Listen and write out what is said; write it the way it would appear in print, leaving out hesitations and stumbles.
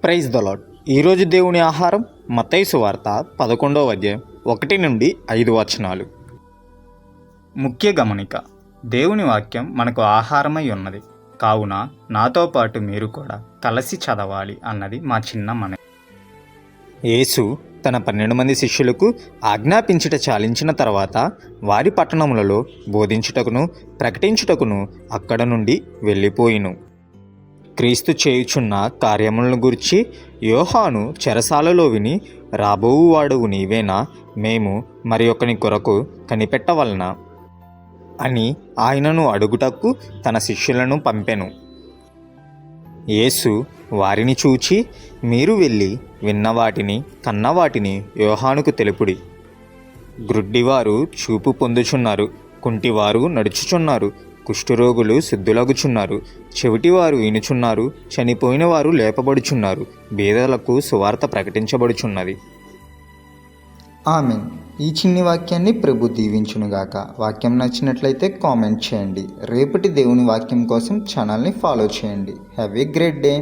Praise the lord. ఈరోజు దేవుని ఆహారం మత్తయి సువార్త 11వ అధ్యాయం 1 నుండి 5 వచనాలు. ముఖ్య గమనిక: దేవుని వాక్యం మనకు ఆహారమై ఉన్నది కావున నాతో పాటు మీరు కూడా కలిసి చదవాలి అన్నది మా చిన్న మనవి. యేసు తన 12 మంది శిష్యులకు ఆజ్ఞాపించుట చాలించిన తర్వాత వారి పట్టణములలో బోధించుటకును ప్రకటించుటకును అక్కడ నుండి వెళ్ళిపోయిను. క్రీస్తు చేయుచున్న కార్యములను గురించి యోహాను చెరసాలలో విని, రాబోవువాడవు నీవేనా, మేము మరి ఒకని కొరకు కనిపెట్టవలనా అని ఆయనను అడుగుటకు తన శిష్యులను పంపెను. యేసు వారిని చూచి, మీరు వెళ్ళి విన్నవాటిని కన్నవాటిని యోహానుకు తెలుపుడి. గ్రుడ్డివారు చూపు పొందుచున్నారు, కుంటివారు నడుచుచున్నారు, కుష్ఠరోగులు శుద్ధులగుచున్నారు, చెవిటివారు వినుచున్నారు, చనిపోయిన వారు లేపబడుచున్నారు, బీదలకు సువార్త ప్రకటించబడుచున్నది. ఆమెన్. ఈ చిన్ని వాక్యాన్ని ప్రభు దీవించునుగాక. వాక్యం నచ్చినట్లయితే కామెంట్ చేయండి. రేపటి దేవుని వాక్యం కోసం ఛానల్ని ఫాలో చేయండి. Have a great day.